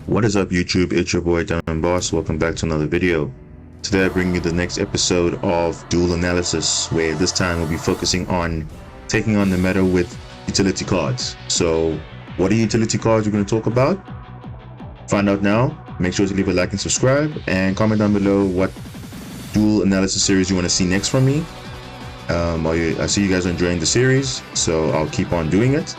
What is up, YouTube? It's your boy Diamond Boss. Welcome back to another video. Today I bring you the next episode of Duel Analysis, where this time we'll be focusing on taking on the meta with utility cards. So what are utility cards we're going to talk about? Find out now. Make sure to leave a like and subscribe, and comment down below what Duel Analysis series you want to see next from me. I see you guys are enjoying the series, so I'll keep on doing it.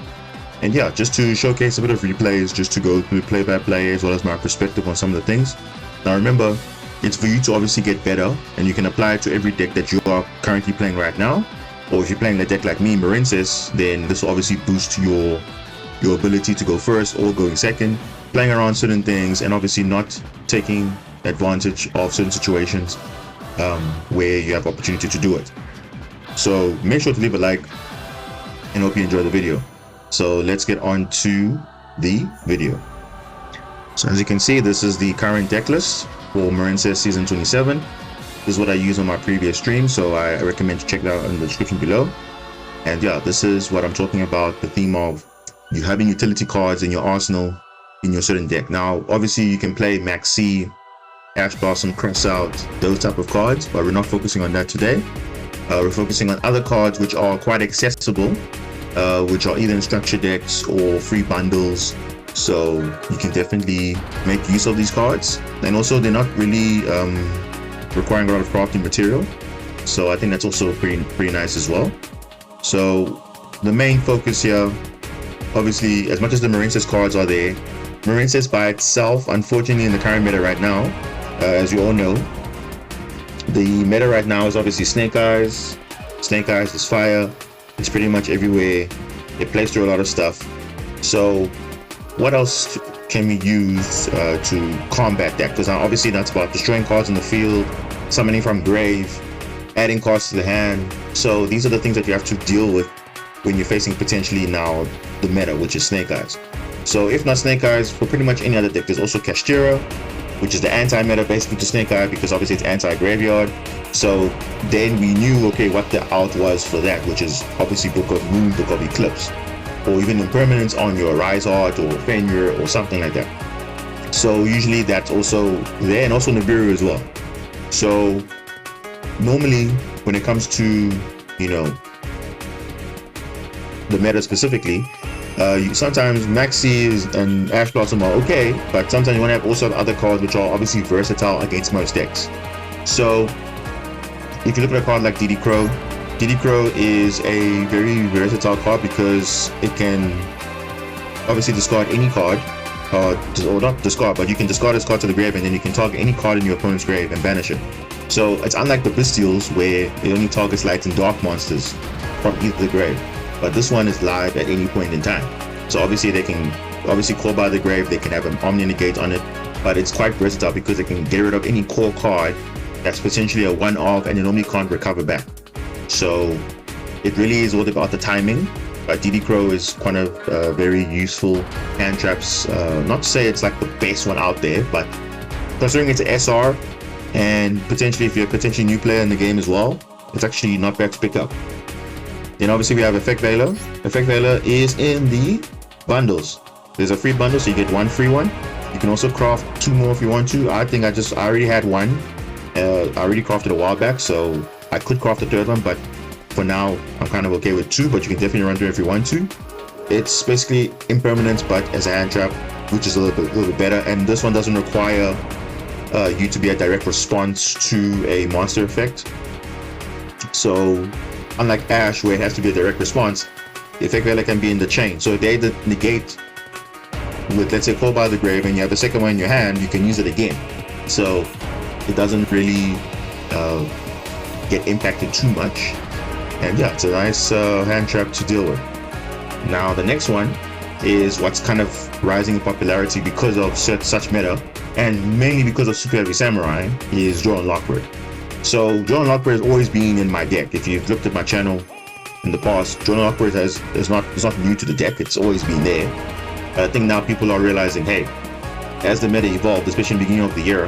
And yeah, just to showcase a bit of replays, just to go through play by play as well as my perspective on some of the things. Now remember, it's for you to obviously get better, and you can apply it to every deck that you are currently playing right now. Or if you're playing a deck like me, Marincess, then this will obviously boost your ability to go first or going second, playing around certain things, and obviously not taking advantage of certain situations where you have opportunity to do it. So make sure to leave a like, and hope you enjoy the video. So let's get on to the video. So as you can see, this is the current deck list for Marincess Season 27. This is what I use on my previous stream, so I recommend to check that out in the description below. And yeah, this is what I'm talking about, the theme of you having utility cards in your arsenal in your certain deck. Now, obviously you can play Max C, Ash Blossom, Cross Out, those type of cards, but we're not focusing on that today. We're focusing on other cards which are quite accessible, which are either in structure decks or free bundles, so you can definitely make use of these cards. And also they're not really requiring a lot of crafting material, so I think that's also pretty nice as well. So the main focus here, obviously, as much as the Marincess cards are there, Marincess by itself, unfortunately in the current meta right now, as you all know, the meta right now is obviously Snake Eyes. Snake Eyes is fire. It's pretty much everywhere. It plays through a lot of stuff. So what else can we use to combat that? Because obviously that's about destroying cards in the field, summoning from grave, adding cards to the hand. So these are the things that you have to deal with when you're facing potentially now the meta, which is Snake Eyes. So if not Snake Eyes, for pretty much any other deck, there's also Kashtira, which is the anti-meta basically to Snake Eye, because obviously it's anti-graveyard. So then we knew, okay, what the out was for that, which is obviously Book of Moon, Book of Eclipse, or even impermanence on your Rise Art or Fenrir or something like that. So usually that's also there, and also Nibiru as well. So normally when it comes to, you know, the meta specifically, sometimes Maxi and Ash Blossom are okay, but sometimes you want to have also other cards which are obviously versatile against most decks. So if you look at a card like DD Crow, DD Crow is a very versatile card because it can obviously discard any card, or not discard, but you can discard this card to the grave, and then you can target any card in your opponent's grave and banish it. So it's unlike the Bestials, where it only targets light and dark monsters from either the grave. But this one is live at any point in time. So obviously they can call by the grave, they can have an Omni Negate on it, but it's quite versatile because they can get rid of any core card that's potentially a one-off and it normally can't recover back. So it really is all about the timing. But DD Crow is kind of very useful hand traps. Not to say it's like the best one out there, but considering it's an SR, and potentially if you're a potentially new player in the game as well, it's actually not bad to pick up. Then obviously we have Effect Veiler. Effect Veiler is in the bundles. There's a free bundle, so you get one free one. You can also craft two more if you want to. I think I already had one. I already crafted a while back, so I could craft a third one, but for now I'm kind of okay with two, but you can definitely run through if you want to. It's basically impermanence, but as a hand trap, which is a little bit better. And this one doesn't require you to be a direct response to a monster effect. So unlike Ash, where it has to be a direct response, the Effect Veiler can be in the chain. So if they negate with, let's say, Call by the Grave, and you have the second one in your hand, you can use it again. So it doesn't really get impacted too much. And yeah, it's a nice hand trap to deal with. Now the next one is what's kind of rising in popularity because of such meta, and mainly because of Super Heavy Samurai, is Draw and Lockbird. So Duel Analysis has always been in my deck. If you've looked at my channel in the past, Duel Analysis is not new to the deck. It's always been there. But I think now people are realizing, hey, as the meta evolved, especially in the beginning of the year,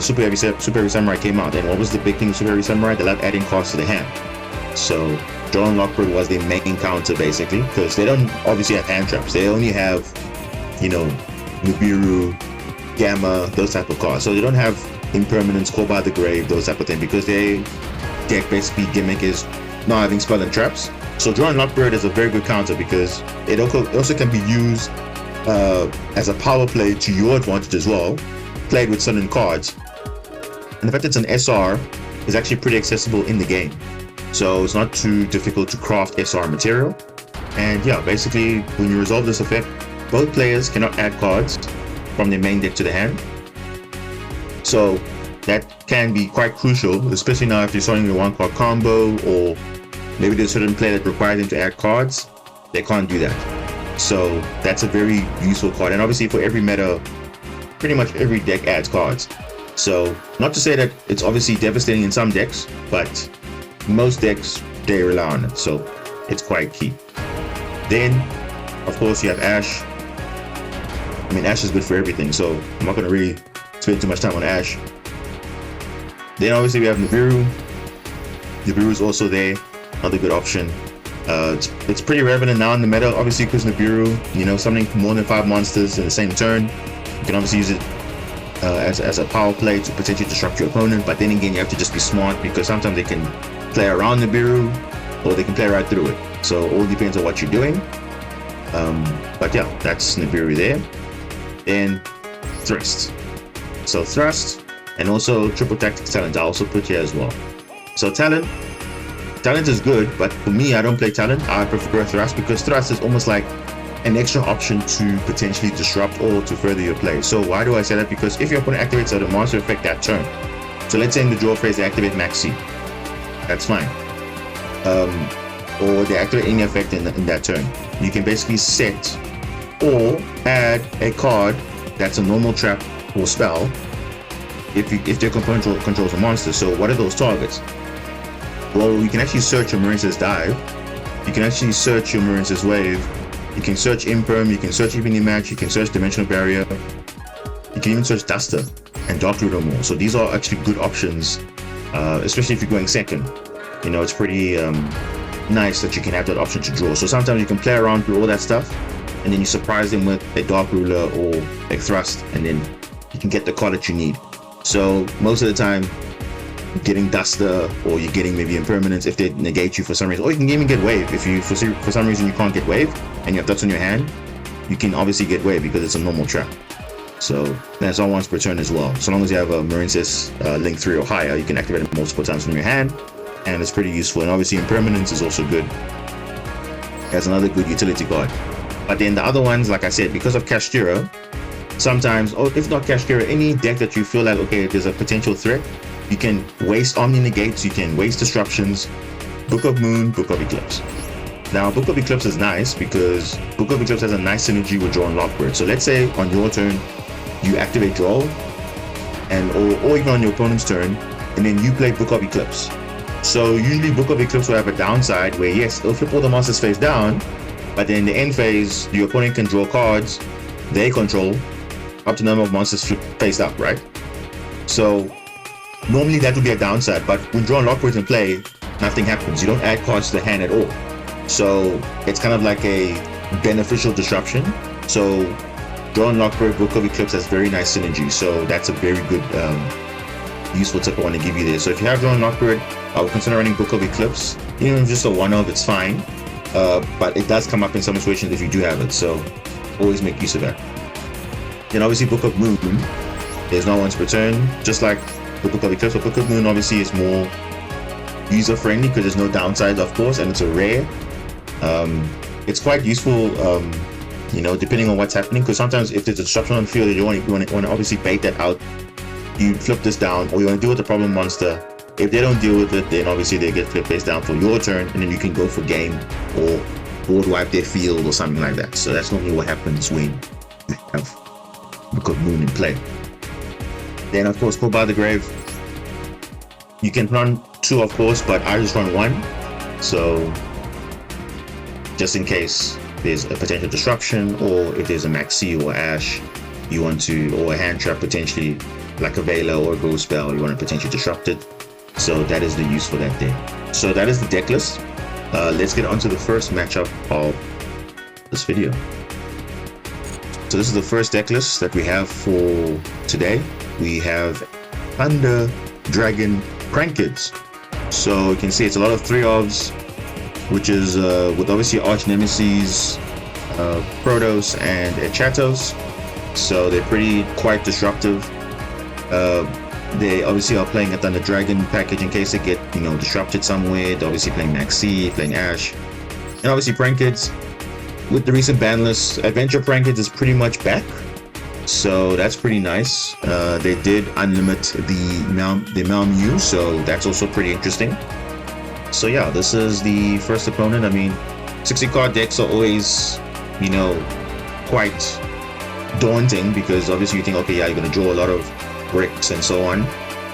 Super Heavy Samurai came out. And what was the big thing with Super Heavy Samurai? They love adding cards to the hand. So Duel Analysis was the main counter basically, because they don't obviously have hand traps. They only have, you know, Nibiru, Gamma, those type of cards. So they don't have Impermanence, Call by the Grave, those type of thing, because their deck basically gimmick is not having spell and traps. So Duel and Lockbird is a very good counter because it also can be used as a power play to your advantage as well, played with certain cards. And the fact it's an SR is actually pretty accessible in the game. So it's not too difficult to craft SR material. And yeah, basically when you resolve this effect, both players cannot add cards from their main deck to the hand. So that can be quite crucial, especially now if you're starting a one card combo, or maybe there's a certain player that requires them to add cards. They can't do that. So that's a very useful card. And obviously for every meta, pretty much every deck adds cards. So not to say that it's obviously devastating in some decks, but most decks, they rely on it. So it's quite key. Then, of course, you have Ash. I mean, Ash is good for everything, so I'm not going to really spend too much time on Ash. Then obviously we have Nibiru. Nibiru is also there, another good option. It's pretty relevant now in the meta, obviously, because Nibiru, you know, summoning more than 5 monsters in the same turn. You can obviously use it as a power play to potentially disrupt your opponent, but then again, you have to just be smart because sometimes they can play around Nibiru or they can play right through it. So it all depends on what you're doing. But yeah, that's Nibiru there. Then Thrust. So Thrust and also Triple Tactics Talent I also put here as well. So Talent is good, but for me, I don't play Talent. I prefer Thrust because Thrust is almost like an extra option to potentially disrupt or to further your play. So why do I say that? Because if your opponent activates a monster effect that turn, so let's say in the draw phase they activate Maxi, that's fine. Or they activate any effect in that turn, you can basically set or add a card that's a normal trap or spell if their opponent controls a monster. So what are those targets? Well, you can actually search your Marince's Dive, you can actually search your Marince's Wave, you can search Imperm, you can search Evening Match, you can search Dimensional Barrier, you can even search Duster and Dark Root or more. So these are actually good options, especially if you're going second. You know, it's pretty nice that you can have that option to draw. So sometimes you can play around through all that stuff, and then you surprise them with a Dark Ruler or a Thrust, and then you can get the card that you need. So most of the time, getting Duster, or you're getting maybe Impermanence if they negate you for some reason, or you can even get Wave. If you for some reason you can't get Wave and you have Duster on your hand, you can obviously get Wave because it's a normal trap. So that's all once per turn as well. So long as you have a Marince's Link 3 or higher, you can activate it multiple times from your hand, and it's pretty useful. And obviously Impermanence is also good. That's another good utility card. But then the other ones, like I said, because of Kashtira, sometimes, or if not Kashtira, any deck that you feel like, okay, there's a potential threat, you can waste Omni Negates, you can waste Disruptions, Book of Moon, Book of Eclipse. Now, Book of Eclipse is nice because Book of Eclipse has a nice synergy with Draw and Lockbird. So let's say on your turn, you activate Draw, and or even on your opponent's turn, and then you play Book of Eclipse. So usually Book of Eclipse will have a downside where, yes, it'll flip all the monsters face down, but then in the end phase, your opponent can draw cards they control up to the number of monsters face up, right? So normally that would be a downside, but when Draw and Lockbird in play, nothing happens. You don't add cards to the hand at all. So it's kind of like a beneficial disruption. So Draw and Lockbird, Book of Eclipse has very nice synergy. So that's a very good, useful tip I want to give you there. So if you have Draw and Lockbird, I would consider running Book of Eclipse. Even if just a one-of, it's fine. But it does come up in some situations if you do have it. So always make use of that. Then obviously Book of Moon, there's no once per turn, just like the Book of Eclipse. But Book of Moon obviously is more user-friendly because there's no downsides, of course, and it's a rare. It's quite useful, you know, depending on what's happening, because sometimes if there's a disruption on the field, you want to obviously bait that out. You flip this down, or you want to deal with the problem monster. If they don't deal with it, then obviously they get flipped face down for your turn, and then you can go for game or board wipe their field or something like that. So that's normally what happens when you have Book of Moon in play. Then of course, Call by the Grave. You can run 2, of course, but I just run 1. So just in case there's a potential disruption, or if there's a Maxi or Ash you want to, or a hand trap potentially, like a Vela or a Ghost Spell, you want to potentially disrupt it. So that is the use for that day. So that is the deck list. Let's get on to the first matchup of this video. So this is the first deck list that we have for today. We have Thunder Dragon Prankids. So you can see it's a lot of 3-ofs, which is with obviously arch nemesis, Protoss and Chatos. So they're quite disruptive. They obviously are playing a Thunder Dragon package in case they get disrupted somewhere. They're obviously playing Maxi, playing Ash, and obviously Prankids. With the recent ban list, Adventure Prankids is pretty much back, so that's pretty nice. They did unlimit the Malmew, so that's also pretty interesting. So yeah, this is the first opponent. I mean, 60 card decks are always quite daunting, because obviously you think, okay, yeah, you're gonna draw a lot of bricks and so on.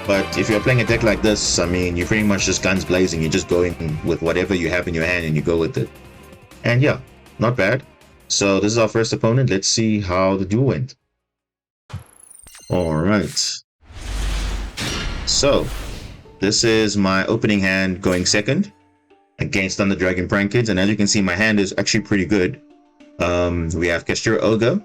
But if you're playing a deck like this, I mean, you're pretty much just guns blazing. You're just going with whatever you have in your hand and you go with it. And yeah, not bad. So this is our first opponent. Let's see how the duel went. All right. So this is my opening hand going second against Thunder Dragon Prankids, and as you can see, my hand is actually pretty good. We have Kashtira Ogre,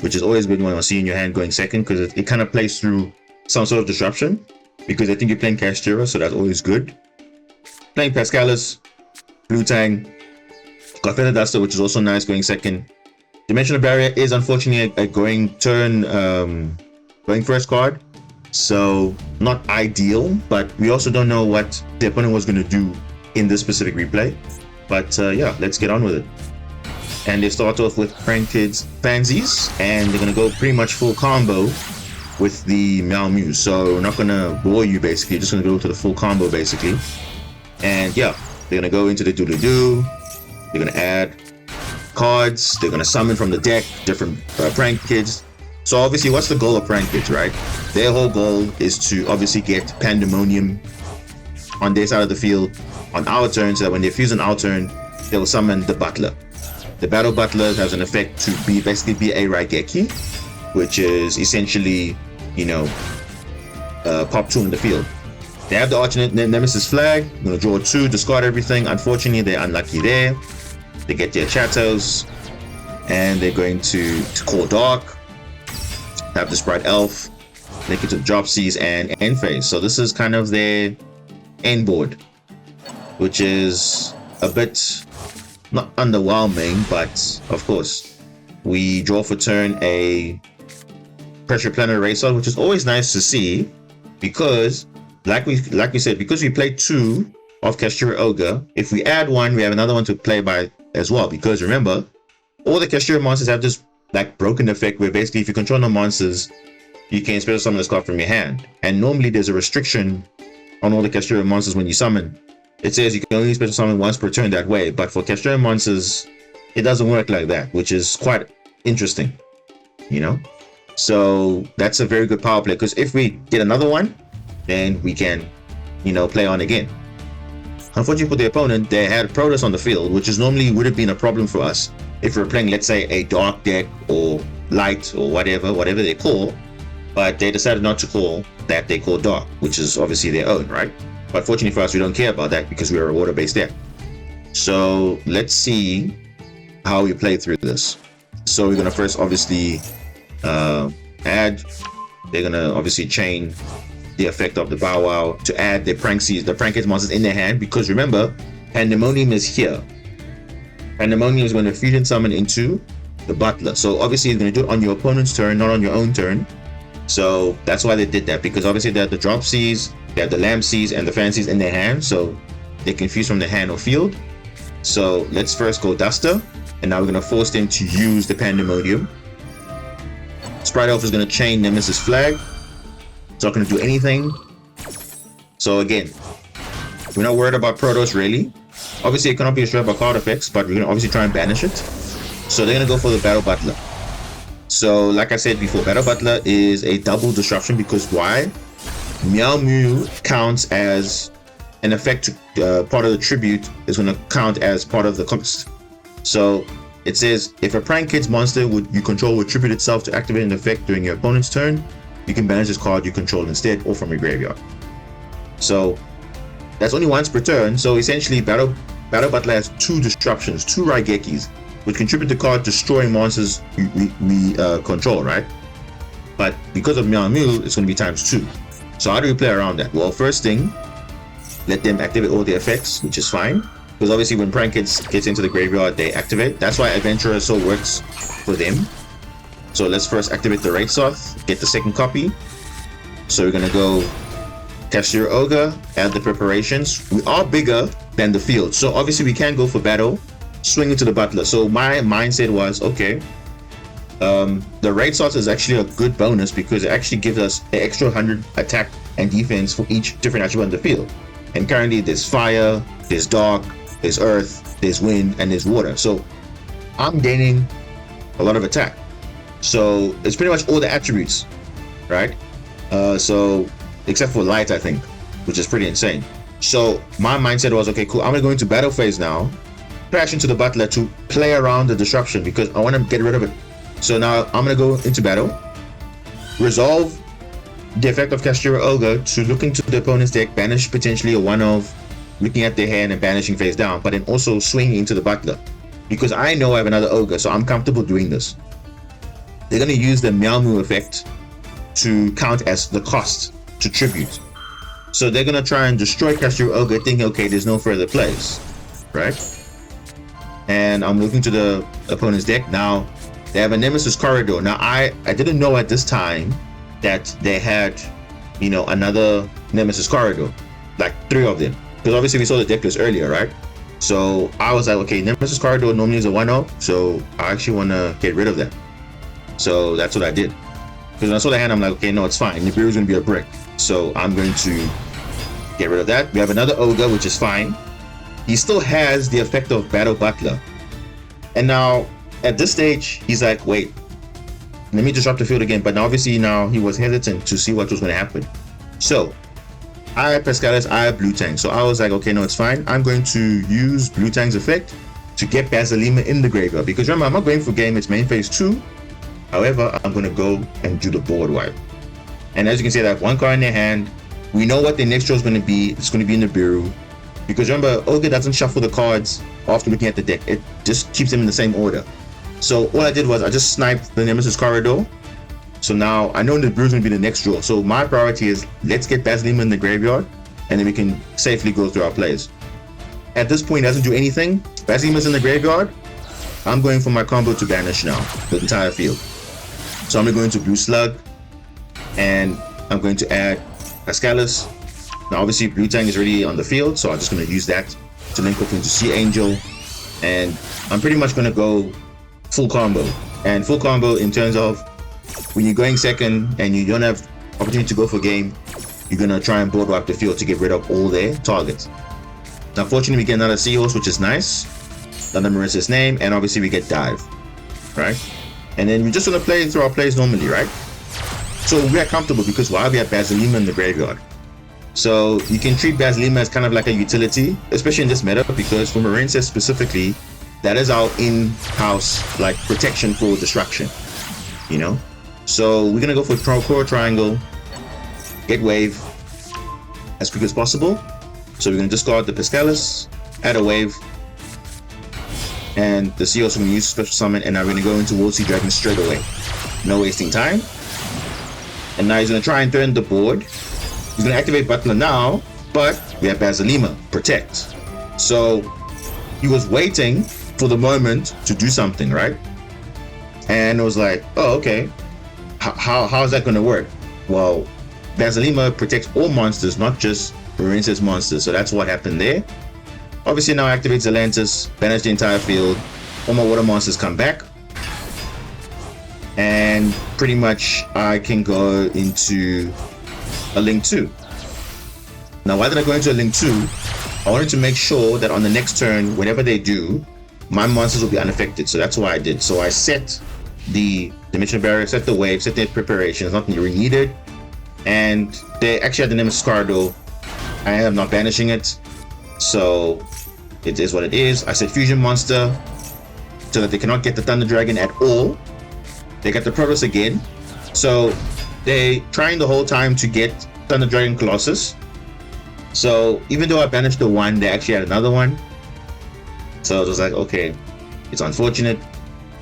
which is always good when you see in your hand going second, because it kind of plays through some sort of disruption, because I think you're playing Kashtira, so that's always good. Playing Pascalis, Blue Tang, got Feather Duster, which is also nice going second. Dimensional Barrier is unfortunately a going first card, so not ideal, but we also don't know what the opponent was going to do in this specific replay. But yeah, let's get on with it. And they start off with Prankids Fansies, and they're going to go pretty much full combo with the Malmew. So we're not going to bore you, basically, just going to go to the full combo basically. And yeah, they're going to go into the do-do-do. They're going to add cards. They're going to summon from the deck different Prankids. So obviously, what's the goal of Prankids, right? Their whole goal is to obviously get Pandemonium on their side of the field on our turn, so that when they fuse on our turn, they will summon the Butler. The Battle Butler has an effect to basically be a Raigeki, which is essentially, pop 2 in the field. They have the alternate Nemesis flag. I'm going to draw 2, discard everything. Unfortunately, they're unlucky there. They get their Chatos, and they're going to call Dark, have the Sprite Elf, make it to Dropsies and End Phase. So this is kind of their end board, which is a bit not underwhelming, but of course we draw for turn a Pressure Planet Racer, which is always nice to see, because like we said, because we played 2 of Kashtira Ogre, if we add 1, we have another one to play by as well. Because remember, all the Kashtira monsters have this like broken effect where basically if you control no monsters, you can special summon this card from your hand. And normally there's a restriction on all the Kashtira monsters when you summon. It says you can only special summon once per turn that way, but for Kashtira monsters, it doesn't work like that, which is quite interesting, So that's a very good power play, because if we get another one, then we can, play on again. Unfortunately for the opponent, they had Protoss on the field, which is normally would have been a problem for us if we were playing, let's say, a dark deck or light or whatever they call. But they decided not to call that. They call dark, which is obviously their own, right? But fortunately for us, we don't care about that because we are a water-based deck. So let's see how we play through this. So we're gonna first obviously add. They're gonna obviously chain the effect of the Bow Wow to add the Prankids monsters in their hand, because remember, Pandemonium is here. Pandemonium is going to fusion summon into the Butler. So obviously you're going to do it on your opponent's turn, not on your own turn. So that's why they did that, because obviously they have the Dropsies, they have the Lampsies and the Fansies in their hand, so they can fuse from the hand or field. So let's first go Duster, and now we're going to force them to use the Pandemonium. Sprite Elf is going to chain Nemesis Flag. It's not going to do anything. So again, we're not worried about Protoss really. Obviously it cannot be destroyed by card effects, but we're going to obviously try and banish it. So they're going to go for the Battle Butler. So like I said before, Battle Butler is a double disruption, because why? Malmew counts as an effect to, part of the tribute is going to count as part of the cost. So it says if a Prankids monster you control would tribute itself to activate an effect during your opponent's turn, you can banish this card you control instead, or from your graveyard. So that's only once per turn. So essentially Battle Butler has 2 disruptions, 2 Raigekis. would contribute to card destroying monsters we control, right? But because of Meow Mew, it's going to be ×2. So how do we play around that? Well, first thing, let them activate all their effects, which is fine. Because obviously when Prank gets into the graveyard, they activate. That's why Adventurer so works for them. So let's first activate the Raid Soth, get the second copy. So we're going to go Cashier Ogre, add the preparations. We are bigger than the field. So obviously we can go for battle, swing into the Butler. So my mindset was, okay, the Raid Soth is actually a good bonus because it actually gives us an extra 100 attack and defense for each different attribute on the field. And currently there's fire, there's dark, there's earth, there's wind, and there's water. So I'm gaining a lot of attack. So it's pretty much all the attributes, right? So except for light, I think, which is pretty insane. So my mindset was, okay, cool, I'm gonna go into battle phase now, crash into the Butler to play around the disruption because I want to get rid of it. So now I'm gonna go into battle, resolve the effect of Cashier Ogre to look into the opponent's deck, banish potentially a one of looking at their hand and banishing face down, but then also swing into the Butler because I know I have another Ogre, so I'm comfortable doing this. They're gonna use the Meow Moo effect to count as the cost to tribute. So they're gonna try and destroy Cashier Ogre, thinking, okay, there's no further plays, right? And I'm looking to the opponent's deck now. They have a Nemesis Corridor. Now I didn't know at this time that they had, you know, another Nemesis Corridor, like 3 of them. Because obviously we saw the Decklist earlier, right? So I was like, okay, Nemesis Corridor normally is a 1-0, so I actually want to get rid of that. So that's what I did. Because when I saw the hand, I'm like, okay, no, it's fine. Nibiru is going to be a brick. So I'm going to get rid of that. We have another Ogre, which is fine. He still has the effect of Battle Butler. And now, at this stage, he's like, wait, let me disrupt the field again. But now, obviously, now he was hesitant to see what was going to happen. So, I had Pascalis, I had Blue Tang. So I was like, okay, no, it's fine. I'm going to use Blue Tang's effect to get Basilima in the graveyard. Because remember, I'm not going for game, it's main phase 2. However, I'm going to go and do the board wipe. And as you can see, they have 1 card in their hand. We know what their next draw is going to be. It's going to be in the Nibiru. Because remember, Ogre doesn't shuffle the cards after looking at the deck. It just keeps them in the same order. So all I did was I just sniped the Nemesis Corridor. So now I know the Nibiru is going to be the next draw. So my priority is let's get Basilima in the graveyard. And then we can safely go through our plays. At this point, it doesn't do anything. Basilima's in the graveyard. I'm going for my combo to banish now, the entire field. So I'm going to go into Blue Slug. And I'm going to add Pascalis. Now obviously Blue Tang is already on the field, so I'm just going to use that to link up into Sea Angel. And I'm pretty much going to go full combo. And full combo in terms of when you're going second and you don't have opportunity to go for game, you're going to try and board wipe the field to get rid of all their targets. Now fortunately we get another Seahorse, which is nice. Another Marissa's name, and obviously we get Dive, right? And then we're just going to play through our plays normally, right? So we are comfortable because why we have Basilima in the graveyard. So you can treat Basilima as kind of like a utility, especially in this meta, because for Marinces specifically, that is our in-house like protection for destruction, you know? So we're gonna go for Core Triangle, get Wave as quick as possible. So we're gonna discard the Pascalis, add a Wave, and the Seahorse we're gonna use Special Summon, and now we're gonna go into World Sea Dragon straight away. No wasting time. And now he's going to try and turn the board. He's going to activate Butler now, but we have Basilima, protect. So he was waiting for the moment to do something, right? And it was like, oh, okay. How is that going to work? Well, Basilima protects all monsters, not just Marinces monsters. So that's what happened there. Obviously now activates Atlantis, banish the entire field. All my water monsters come back. And pretty much I can go into a Link 2. Now why did I go into a Link 2? I wanted to make sure that on the next turn, whatever they do, my monsters will be unaffected. So that's why I did. So I set the Dimensional Barrier, set the wave, set the preparations, nothing really needed. And they actually had the Nemesis Corridor. I am not banishing it. So it is what it is. I set Fusion Monster so that they cannot get the Thunder Dragon at all. They got the Protoss again. So they trying the whole time to get Thunder Dragon Colossus. So even though I banished the one, they actually had another one. So it was like, okay, It's unfortunate.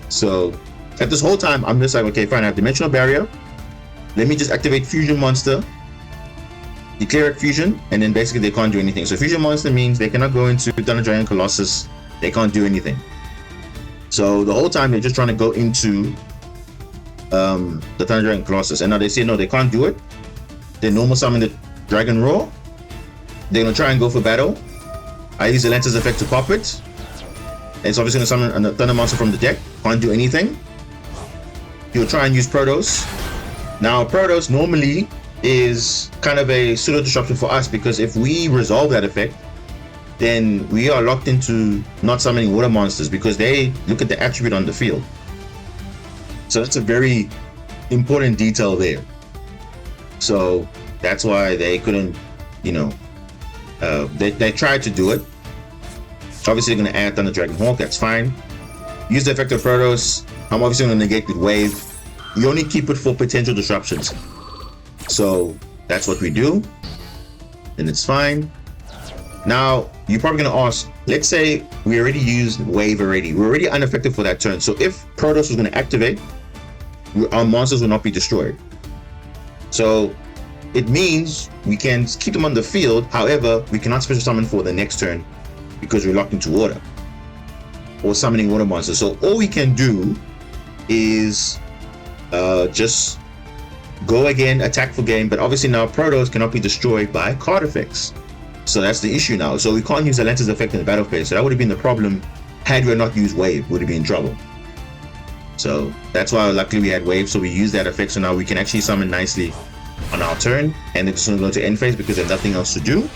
So at this whole time, I'm just like, okay, fine, I have Dimensional Barrier. Let me just activate Fusion Monster, declare it Fusion, and then basically they can't do anything. So Fusion Monster means they cannot go into Thunder Dragon Colossus. They can't do anything. So the whole time they're just trying to go into the Thunder Dragon Colossus. And now they say, no, they can't do it. They normal summon the Dragon Roar. They're going to try and go for battle. I use the Lance's effect to pop it. It's obviously going to summon a Thunder Monster from the deck. Can't do anything. He'll try and use Protos. Now, Protos normally is kind of a pseudo disruption for us, because if we resolve that effect, then we are locked into not summoning water monsters, because they look at the attribute on the field. So that's a very important detail there. So that's why they couldn't, you know, they tried to do it. Obviously, they're going to add Thunder Dragon Hawk. That's fine. Use the effect of Protos. I'm obviously going to negate with Wave. You only keep it for potential disruptions. So that's what we do. And it's fine. Now, you're probably going to ask, let's say we already used Wave already. We're already unaffected for that turn. So if Protos was going to activate, our monsters will not be destroyed. So it means we can keep them on the field. However, we cannot special summon for the next turn because we're locked into water or summoning water monsters. So all we can do is just go again, attack for game. But obviously now Protos cannot be destroyed by card effects. So that's the issue now. So we can't use Atlantis effect in the battle phase. So that would have been the problem had we not used Wave. Would have been in trouble. So that's why luckily we had Wave. So we use that effect. So now we can actually summon nicely on our turn. And then just going to go to end phase because there's nothing else to do.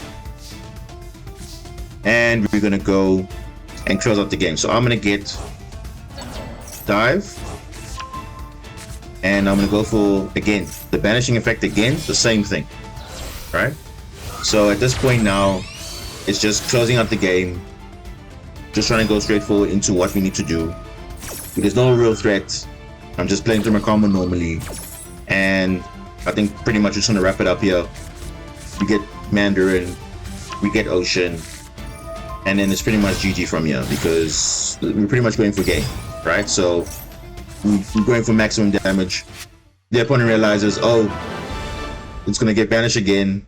And we're going to go and close out the game. So I'm going to get Dive. And I'm going to go for, again, the Banishing effect again. The same thing. Right? So at this point now, it's just closing out the game. Just trying to go straight forward into what we need to do. There's no real threat. I'm just playing through my combo normally. And I think pretty much just going to wrap it up here. We get Mandarin. We get Ocean. And then it's pretty much GG from here because we're pretty much going for game, right? So we're going for maximum damage. The opponent realizes, oh, it's going to get banished again.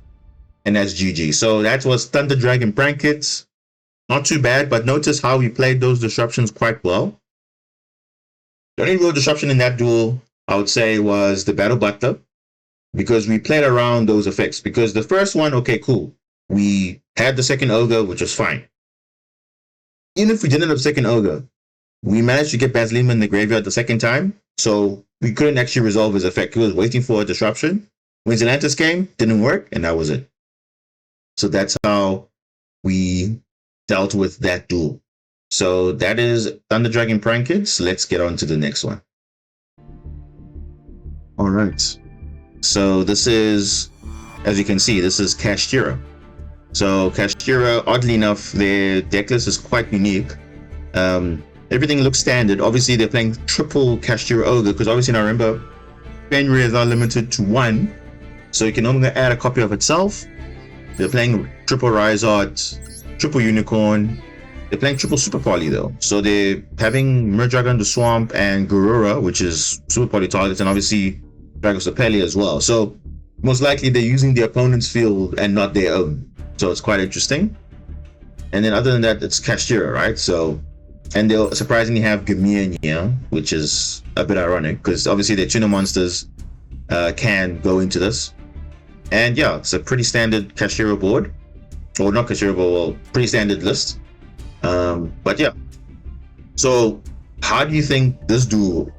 And that's GG. So that was Thunder Dragon Brankets. Not too bad, but notice how we played those disruptions quite well. The only real disruption in that duel, I would say, was the Battle Butler. Because we played around those effects. Because the first one, okay, cool. We had the second Ogre, which was fine. Even if we didn't have second Ogre, we managed to get Baslima in the graveyard the second time. So we couldn't actually resolve his effect. He was waiting for a disruption. When Atlantis came, didn't work, and that was it. So that's how we dealt with that duel. So that is Thunder Dragon Brankets. Let's get on to the next one. All right. So this is, as you can see, this is Kashtira. So Kashtira, oddly enough, their deck list is quite unique. Everything looks standard. Obviously, they're playing triple Kashtira Ogre because obviously now remember, Fenrir are limited to 1. So you can only add a copy of itself. They're playing triple Rizard, triple Unicorn. They're playing triple Super Poly though. So they're having Murdragon the Swamp and Garura, which is Super Poly targets, and obviously Dragosopeli as well. So most likely they're using the opponent's field and not their own. So it's quite interesting. And then other than that, it's Kashtira, right? So, and they'll surprisingly have Gamir here, which is a bit ironic because obviously their tuner monsters can go into this. And yeah, it's a pretty standard Kashtira board. Or not Kashtira board, well, pretty standard list. But yeah. So how do you think this duel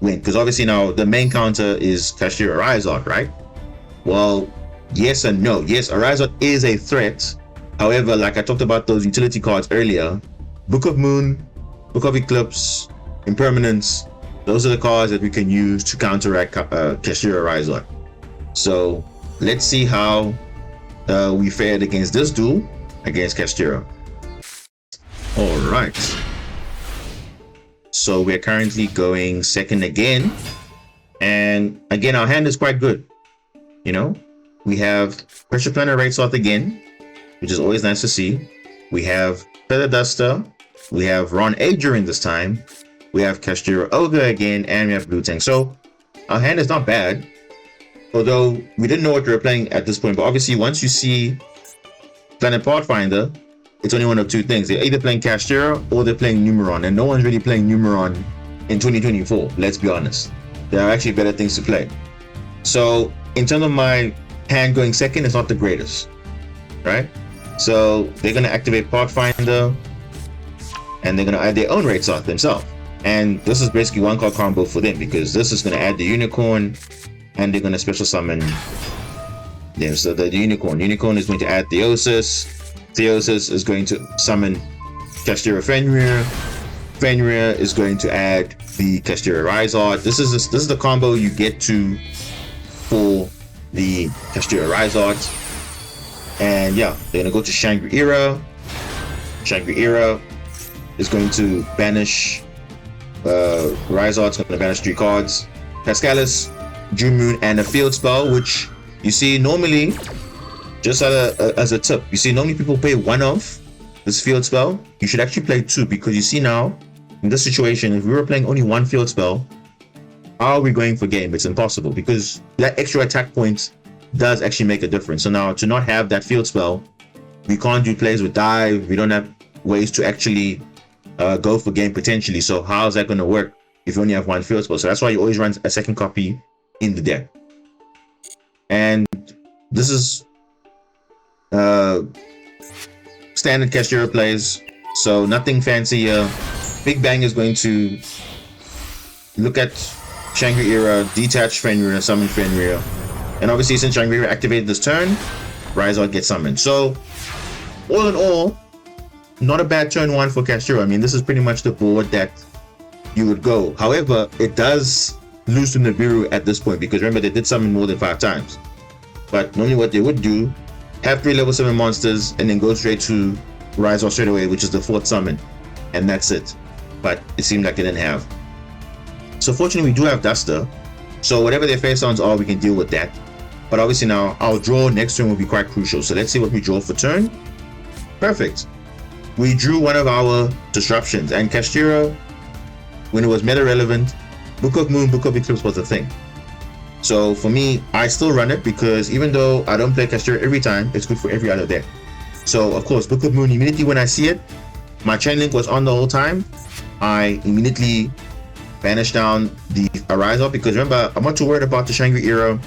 went? Because obviously now the main counter is Kashtira Rizard, right? Well, yes and no. Yes, Rizard is a threat. However, like I talked about those utility cards earlier, Book of Moon, Book of Eclipse, Impermanence, those are the cards that we can use to counteract Kashtira Rizard. So let's see how we fared against this duel against Kashtira. All right. So we're currently going second again. And again, our hand is quite good. You know, we have Pressure Planner Rates Off again, which is always nice to see. We have Feather Duster, we have Ron Adrian this time, we have Kashtira Ogre again, and we have Blue Tank. So our hand is not bad, although we didn't know what we were playing at this point. But obviously, once you see Planet Pathfinder, it's only one of two things. They're either playing Kashtira or they're playing Numeron, and no one's really playing Numeron in 2024, let's be honest. There are actually better things to play. So in terms of my hand going second, it's not the greatest, right? So they're going to activate Pathfinder, and they're going to add their own raid slot themselves. And this is basically one card combo for them, because this is going to add the Unicorn, and they're going to special summon them. So the Unicorn is going to add Theosis. Theosis is going to summon Kashtira Fenrir. Fenrir is going to add the Kashtira Rizard. This is the combo you get to for the Kashtira Rizard. And yeah, they're gonna go to Shangri-Era. Shangri-Era is going to banish Rizard's going to banish 3 cards. Pascalis, June Moon, and a field spell, which you see normally, just as a tip, you see normally people play one of this field spell. You should actually play 2, because you see now in this situation, if we were playing only 1 field spell, how are we going for game? It's impossible, because that extra attack point does actually make a difference. So now to not have that field spell, we can't do plays with dive. We don't have ways to actually go for game potentially. So how is that going to work if you only have 1 field spell? So that's why you always run a second copy in the deck. And this is standard Kashtira plays, so nothing fancy here. Big Bang is going to look at Shangri-Era, detach Fenrir, summon Fenrir, and obviously since Shangri-Era activated this turn, Rizard gets summoned. So all in all, not a bad turn 1 for Kashtira. I mean, this is pretty much the board that you would go. However, it does lose to Nibiru at this point, because remember, they did summon more than 5 times. But normally what they would do, have 3 level 7 monsters and then go straight to Rizard straight away, which is the 4th summon, and that's it. But it seemed like they didn't have. So fortunately, we do have Duster, so whatever their face downs are, we can deal with that. But obviously now our draw next turn will be quite crucial. So let's see what we draw for turn. Perfect. We drew one of our disruptions, and Kashtira, when it was meta relevant, Book of Moon, Book of Eclipse was a thing. So for me, I still run it, because even though I don't play Kashtira every time, it's good for every other deck. So of course, Book of Moon, immediately when I see it, my chain link was on the whole time. I immediately banish down the Rizard, because remember, I'm not too worried about the Shangri-Era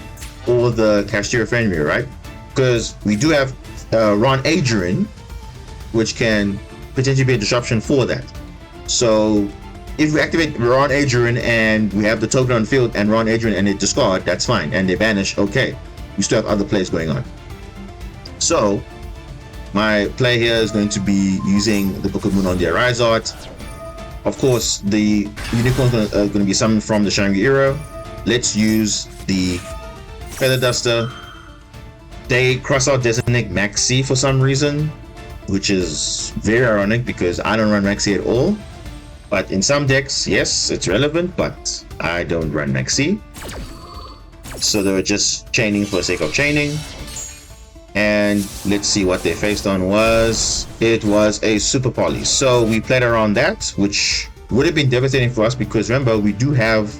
or the Kashtira Fenrir, right? Because we do have Ron Adrian, which can potentially be a disruption for that. So if we activate Ron Adrian and we have the token on field and Ron Adrian and they discard, that's fine. And they banish, okay. We still have other plays going on. So my play here is going to be using the Book of Moon on the Rizard. Of course, the Unicorn is going to be summoned from the Shangri-Era. Let's use the Feather Duster. They cross out Designate Maxi for some reason, which is very ironic, because I don't run Maxi at all. But in some decks, yes, it's relevant, but I don't run Maxi. So they were just chaining for the sake of chaining. And let's see what they faced on was. It was a Super Poly. So we played around that, which would have been devastating for us, because remember, we do have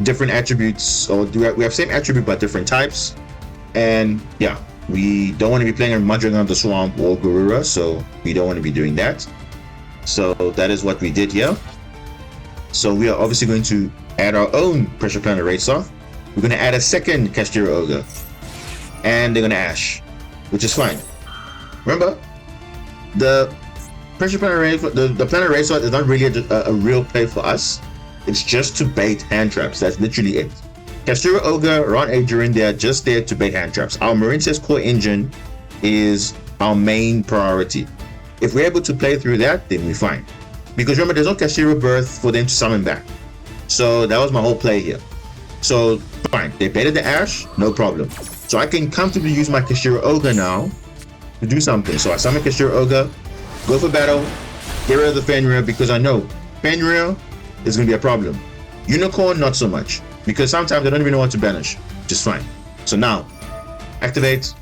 different attributes, or we have same attribute but different types. And yeah, we don't want to be playing a Madragon of the Swamp or Garura, so we don't want to be doing that. So that is what we did here. So we are obviously going to add our own Pressure Planet Racer. We're going to add a second Kashtira Ogre, and they're going to Ash, which is fine. Remember, the Pressure Planet Racer, the Planet Racer is not really a real play for us. It's just to bait hand traps. That's literally it. Kashtira Ogre, Ron Adrian, they are just there to bait hand traps. Our Marincess core engine is our main priority. If we're able to play through that, then we're fine. Because remember, there's no Kashtira Birth for them to summon back. So that was my whole play here. So fine, they baited the Ash, no problem. So I can comfortably use my Kashtira Ogre now to do something. So I summon Kashtira Ogre, go for battle, get rid of the Fenrir, because I know Fenrir is going to be a problem. Unicorn, not so much, because sometimes I don't even know what to banish, which is fine. So now, activate,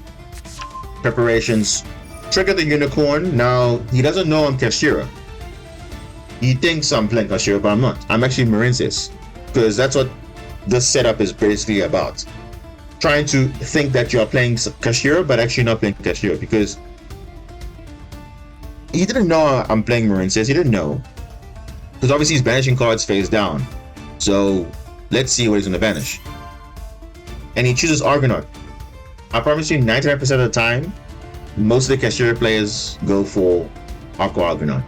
preparations, trigger the Unicorn. Now, he doesn't know I'm Kashtira. He thinks I'm playing Kashira, but I'm not. I'm actually Marinces, because that's what this setup is basically about. Trying to think that you're playing Kashira, but actually not playing Kashira, because he didn't know I'm playing Marinces. He didn't know, because obviously he's banishing cards face down. So let's see what he's going to banish. And he chooses Argonaut. I promise you, 99% of the time, most of the Kashira players go for Aqua Argonaut.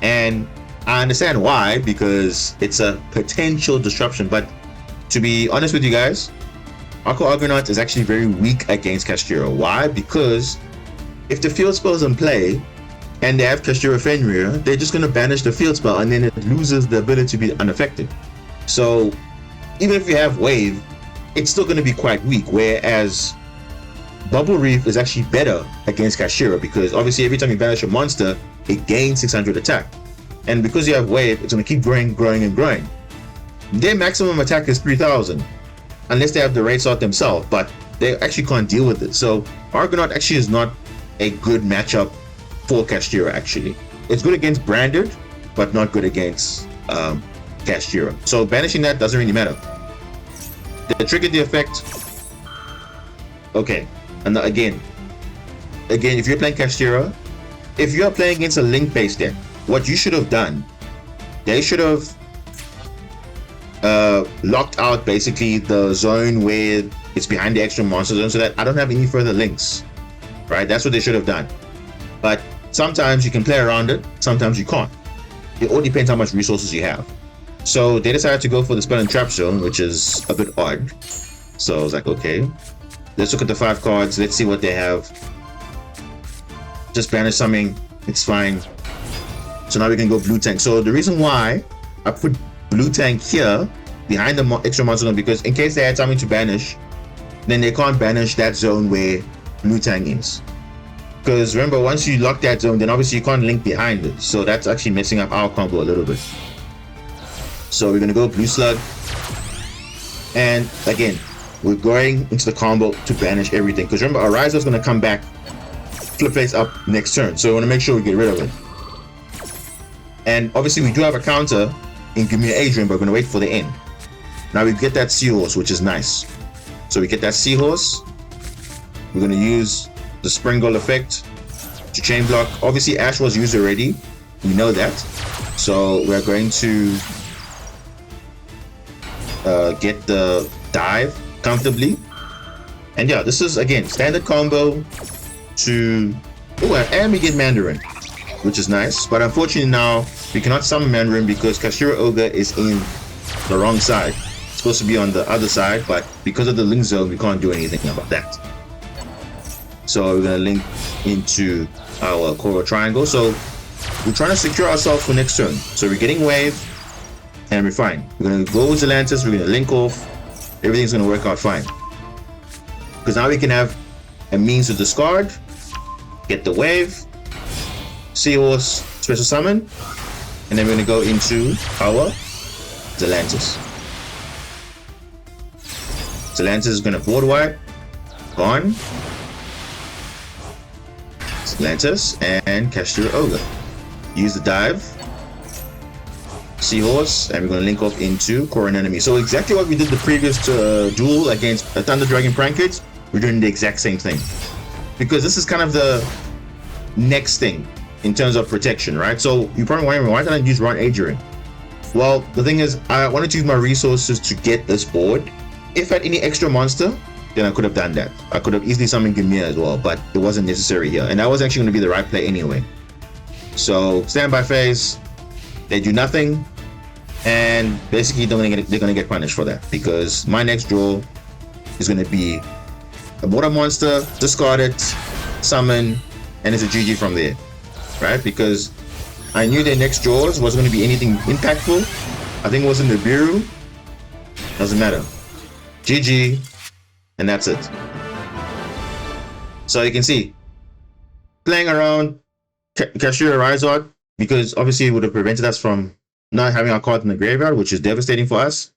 And I understand why, because it's a potential disruption. But to be honest with you guys, Aqua Argonaut is actually very weak against Kashira. Why? Because if the field spell is in play and they have Kashira Fenrir, they're just going to banish the field spell, and then it loses the ability to be unaffected. So even if you have Wave, it's still going to be quite weak. Whereas Bubble Reef is actually better against Kashira, because obviously every time you banish a monster, it gains 600 attack. And because you have Wave, it's going to keep growing, growing, and growing. Their maximum attack is 3000, unless they have the raid sort themselves, but they actually can't deal with it. So Argonaut actually is not a good matchup for Kashira, actually. It's good against Branded, but not good against Kashira. So banishing that doesn't really matter. The trigger the effect. Okay, and again, if you're playing Kashira, if you're playing against a link-based deck, what you should have done, they should have locked out basically the zone where it's behind the extra monster zone, so that I don't have any further links, right? That's what they should have done. But sometimes you can play around it, sometimes you can't. It all depends how much resources you have. So they decided to go for the spell and trap zone, which is a bit odd. So I was like, okay, let's look at the 5 cards. Let's see what they have. Just banish something. It's fine. So now we can go blue tank. So the reason why I put blue tank here behind the extra monster zone, because in case they had something to banish, then they can't banish that zone where blue tank is. Because remember, once you lock that zone, then obviously you can't link behind it. So that's actually messing up our combo a little bit. So we're going to go blue slug. And again, we're going into the combo to banish everything. Because remember, Ariza is going to come back, flip face up next turn. So we want to make sure we get rid of it. And obviously we do have a counter in Give Me Adrian, but we're going to wait for the end. Now we get that Seahorse, which is nice. So we get that Seahorse. We're going to use the Spring Goal effect to chain block. Obviously Ash was used already. We know that. So we're going to get the dive comfortably. And yeah, this is again standard combo to... Oh, and we get Mandarin, which is nice. But unfortunately now we cannot summon Mandarin because Kashira Ogre is in the wrong side. It's supposed to be on the other side, but because of the link zone, we can't do anything about that. So we're gonna link into our Coral Triangle. So we're trying to secure ourselves for next turn. So we're getting wave, and we're fine. We're gonna go with Atlantis. We're gonna link off. Everything's gonna work out fine. Because now we can have a means to discard, get the wave, Seahorse, special summon, and then we're gonna go into our Zelantis. Zelantis is gonna board wipe, gone. Zelantis and Kashira Ogre. Use the dive, Seahorse, and we're gonna link off into Core and Enemy. So exactly what we did the previous duel against Thunder Dragon Prankage, we're doing the exact same thing. Because this is kind of the next thing in terms of protection, right? So you're probably wondering, why didn't I use Ron Adrian? Well, the thing is, I wanted to use my resources to get this board. If I had any extra monster, then I could have done that. I could have easily summoned Gimia as well, but it wasn't necessary here. And that was actually going to be the right play anyway. So standby phase, they do nothing. And basically they're going to get punished for that. Because my next draw is going to be a water monster, discard it, summon, and it's a GG from there. Right? Because I knew their next draws wasn't going to be anything impactful. I think it was in the Nibiru. Doesn't matter. GG. And that's it. So you can see, playing around Kashira Rizard, because obviously it would have prevented us from not having our card in the graveyard, which is devastating for us.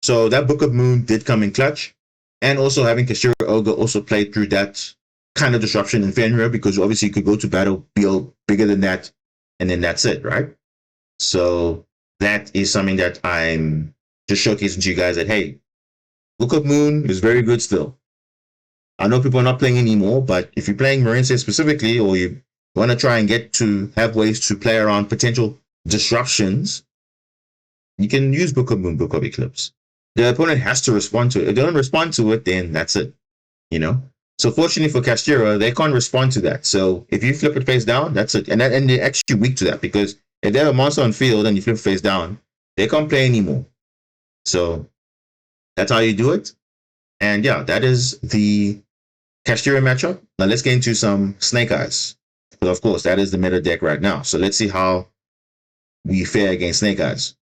So that Book of Moon did come in clutch. And also having Kashira Ogre also played through that kind of disruption in Fenrir, because obviously you could go to battle, build bigger than that, and then that's it, right? So that is something that I'm just showcasing to you guys that, hey, Book of Moon is very good still. I know people are not playing anymore, but if you're playing Marine Set specifically, or you want to try and get to have ways to play around potential disruptions, you can use Book of Moon, Book of Eclipse. The opponent has to respond to it. If they don't respond to it, then that's it. So fortunately for Castira, they can't respond to that. So if you flip it face down, that's it. And they're actually weak to that, because if they have a monster on field and you flip face down, they can't play anymore. So that's how you do it. And yeah, that is the Castira matchup. Now let's get into some Snake Eyes. Because of course, that is the meta deck right now. So let's see how we fare against Snake Eyes.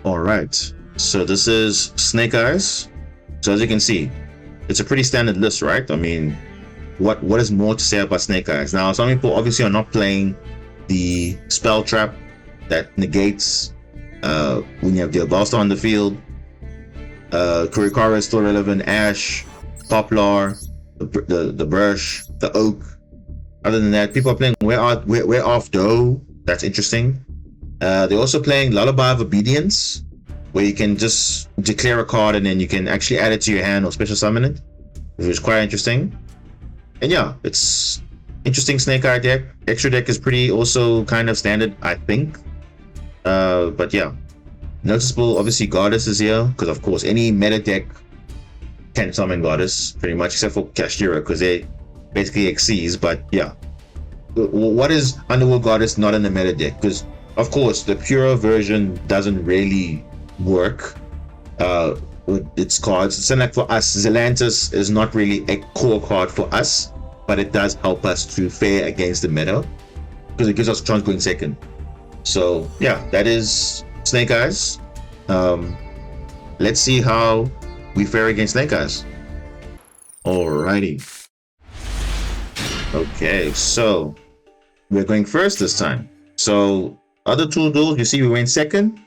All right. So this is Snake Eyes. So as you can see, it's a pretty standard list, right? I mean, what is more to say about Snake Eyes? Now, some people obviously are not playing the spell trap that negates when you have the Balstar on the field. Kurikara is still relevant. Ash, Poplar, the Brush, the Oak. Other than that, people are playing We're Off Dough. That's interesting. They're also playing Lullaby of Obedience, where you can just declare a card and then you can actually add it to your hand or special summon it, which is quite interesting. And yeah, it's interesting Snake Eye deck. Extra deck is pretty also kind of standard, I think. But yeah, noticeable, obviously Goddess is here, because of course any meta deck can summon Goddess, pretty much, except for Castira, because they basically exceeds. But yeah, what is Underworld Goddess not in the meta deck? Because of course the pure version doesn't really work with its cards. It's like for us, Zelantis is not really a core card for us, but it does help us to fare against the meta, because it gives us a chance going second. So yeah, that is Snake Eyes. Let's see how we fare against Snake Eyes. Alrighty. Okay, so we're going first this time. So other two duels, you see we went second.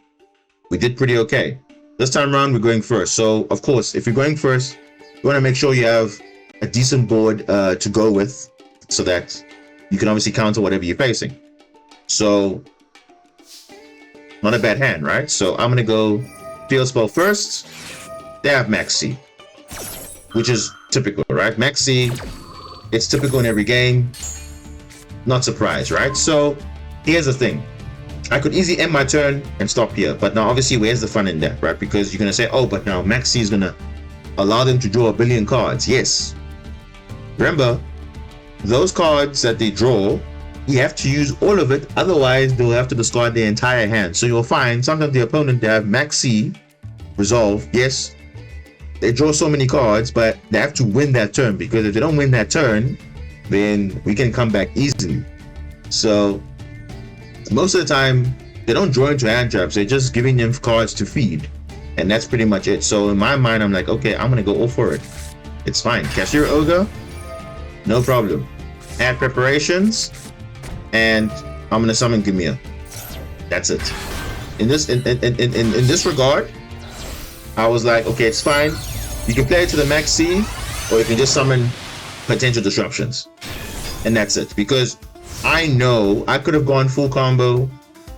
We did pretty okay. This time around, we're going first. So of course, if you're going first, you want to make sure you have a decent board to go with, so that you can obviously counter whatever you're facing. So not a bad hand, right? So I'm gonna go field spell first. They have Maxi, which is typical, right? Maxi, it's typical in every game. Not surprised, right? So here's the thing. I could easily end my turn and stop here, but now obviously where's the fun in that, right? Because you're gonna say, oh, but now Maxi is gonna allow them to draw 1 billion cards. Yes. Remember, those cards that they draw, you have to use all of it, otherwise they'll have to discard their entire hand. So you'll find sometimes the opponent, they have Maxi Resolve. Yes, they draw so many cards, but they have to win that turn, because if they don't win that turn, then we can come back easily. So most of the time, they don't draw into hand traps, they're just giving them cards to feed. And that's pretty much it. So in my mind, I'm like, okay, I'm gonna go all for it. It's fine. Castira Ogre, no problem. Add preparations, and I'm gonna summon Gamia. That's it. In this regard, I was like, okay, it's fine. You can play it to the max C, or you can just summon potential disruptions, and that's it. Because I know I could have gone full combo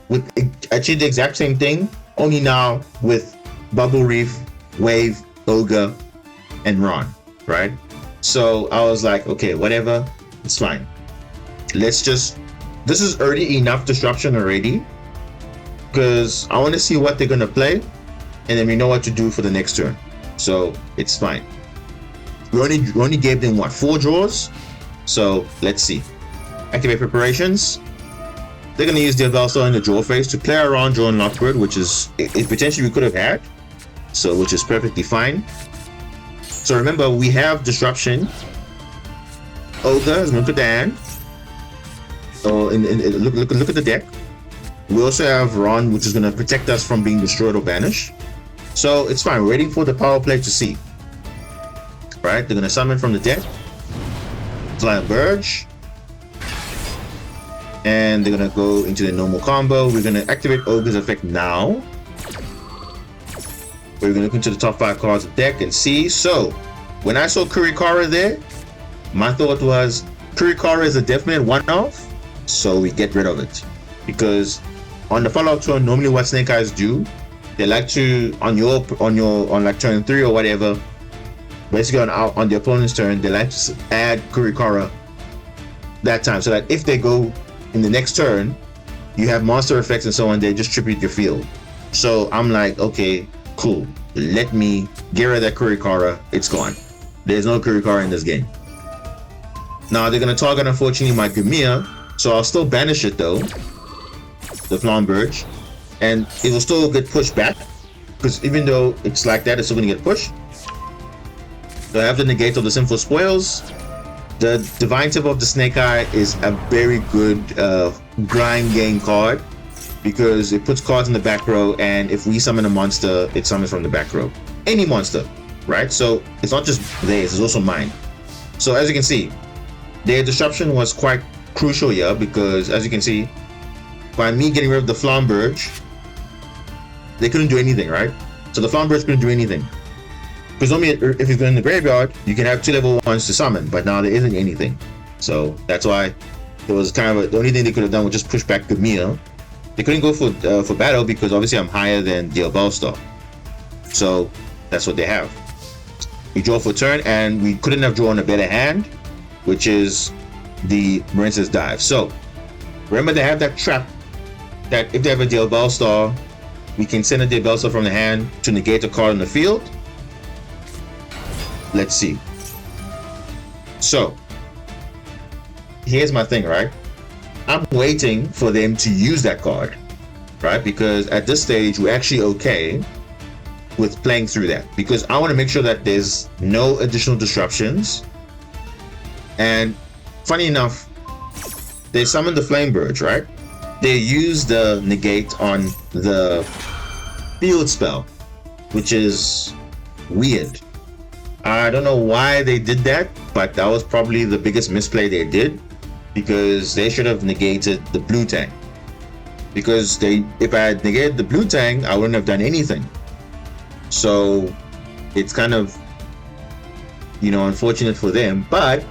with actually the exact same thing, only now with Bubble Reef, Wave, Ogre, and Ron, right? So I was like, okay, whatever, it's fine. Let's just, this is already enough disruption already, because I want to see what they're gonna play, and then we know what to do for the next turn. So it's fine. We only gave them what, 4 draws? So let's see. Activate preparations. They're gonna use their Valstar in the draw phase to play around draw and lock grid, which is potentially we could have had. So which is perfectly fine. So remember, we have disruption. Ogre is going to the hand. So look at the deck. We also have Ron, which is going to protect us from being destroyed or banished. So it's fine. We're waiting for the power play to see. Right? They're going to summon from the deck. Flying Burge. And they're going to go into the normal combo. We're going to activate Ogre's effect now. We're going to look into the top 5 cards of the deck and see. So when I saw Kurikara there, my thought was Kurikara is a definite one-off, so we get rid of it. Because on the follow-up turn, normally what Snake Eyes do, they like to on like turn 3 or whatever, basically on the opponent's turn, they like to add Kurikara that time, so that if they go in the next turn, you have monster effects and so on, they just tribute your field. So I'm like, okay, cool. Let me get rid of that Kurikara. It's gone. There's no Kurikara in this game. Now they're gonna target, unfortunately, my Gamia, so I'll still banish it though, the Flamberge, and it will still get pushed back, because even though it's like that, it's still gonna get pushed. So I have the negate of the Sinful Spoils. The Divine Tip of the Snake Eye is a very good grind game card, because it puts cards in the back row, and if we summon a monster, it summons from the back row. Any monster, right? So it's not just theirs, it's also mine. So as you can see, their disruption was quite crucial here, because as you can see, by me getting rid of the Flamberge, they couldn't do anything, right? So the Flamberge couldn't do anything. Because normally, if he's been in the graveyard, you can have 2 level 1s to summon, but now there isn't anything. So that's why it was kind of the only thing they could have done was just push back Gamia. They couldn't go for battle, because obviously I'm higher than the Bellstar. So that's what they have. We draw for turn, and we couldn't have drawn a better hand, which is the Marince's Dive. So remember, they have that trap that if they have a Deal Bellstar, we can send a Deal Bellstar from the hand to negate a card on the field. Let's see. So here's my thing, right? I'm waiting for them to use that card, right? Because at this stage, we're actually okay with playing through that, because I want to make sure that there's no additional disruptions. And funny enough, they summoned the Flamberge, right? They used the negate on the field spell, which is weird. I don't know why they did that, but that was probably the biggest misplay they did, because they should have negated the blue tang. Because if I had negated the blue tang, I wouldn't have done anything. So it's kind of, unfortunate for them, but